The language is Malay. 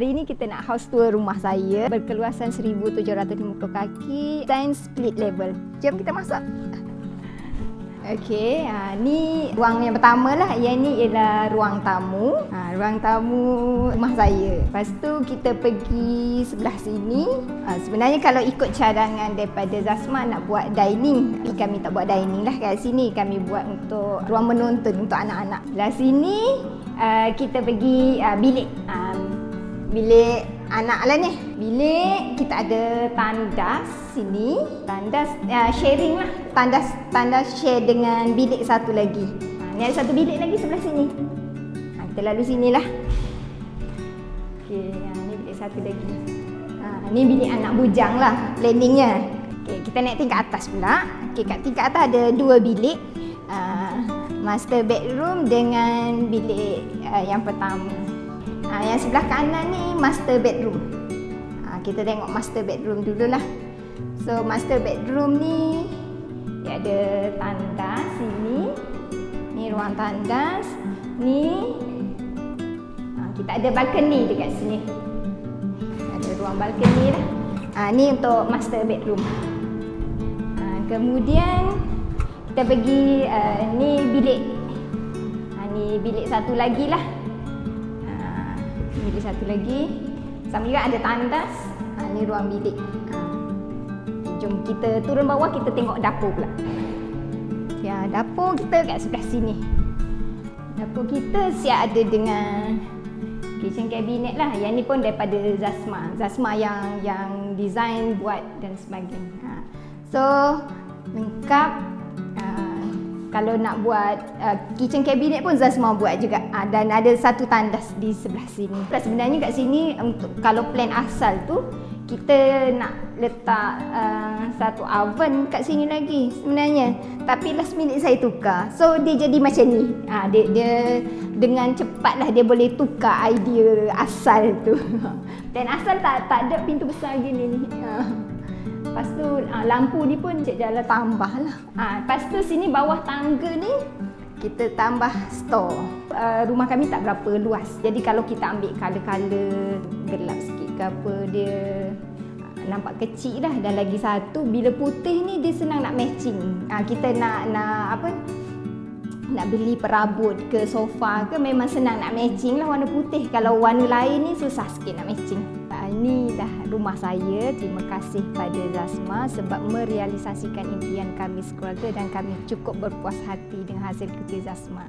Hari ni kita nak house tour rumah saya berkeluasan 1750 kaki, design split level. Jom kita masuk. Okey, ni ruang yang pertama lah. Yang ni ialah ruang tamu. Ruang tamu rumah saya. Lepas tu kita pergi sebelah sini. Sebenarnya kalau ikut cadangan daripada Zasma nak buat dining, tapi kami tak buat dining lah kat sini. Kami buat untuk ruang menonton untuk anak-anak. Sebelah sini kita pergi bilik. Bilik anak lah ni. Bilik kita ada tandas sini. Tandas sharing lah. Tandas share dengan bilik satu lagi. Ni ada satu bilik lagi sebelah sini. Kita lalu sini lah. Okey, ni bilik satu lagi. Ni bilik anak bujang lah planningnya. Okey, kita naik tingkat atas pula. Okey, kat tingkat atas ada dua bilik. Master bedroom dengan bilik yang pertama. Yang sebelah kanan ni master bedroom. Kita tengok master bedroom dululah. So master bedroom ni dia ada tandas sini. Ni ruang tandas. Ni kita ada balcony dekat sini. Ada ruang balcony lah. Ni untuk master bedroom. Kemudian kita pergi ni bilik. Ni bilik satu lagi lah. Bilik satu lagi. Sama juga ada tandas. Ni ruang bilik. Jom kita turun bawah, kita tengok dapur pula. Ya, dapur kita kat sebelah sini. Dapur kita siap ada dengan kitchen cabinet lah. Yang ni pun daripada Zasma. Zasma yang design, buat dan sebagainya. So lengkap. Kalau nak buat kitchen cabinet pun Zasma buat juga. Dan ada satu tandas di sebelah sini. Sebenarnya kat sini untuk kalau plan asal tu kita nak letak satu oven kat sini lagi sebenarnya. Tapi last minute saya tukar. So dia jadi macam ni. Dia dengan cepatlah dia boleh tukar idea asal tu. Dan asal tak ada pintu besar gini ni. Lepas tu lampu ni pun Cik Jala tambah lah. Lepas tu sini bawah tangga ni kita tambah store. Rumah kami tak berapa luas. Jadi kalau kita ambil color-color gelap sikit ke apa, dia nampak kecil dah. Dan lagi satu, bila putih ni dia senang nak matching. Kita nak apa? Nak beli perabot ke sofa ke memang senang nak matching lah warna putih. Kalau warna lain ni susah sikit nak matching. Inilah rumah saya. Terima kasih pada Zasma sebab merealisasikan impian kami sekeluarga dan kami cukup berpuas hati dengan hasil kerja Zasma.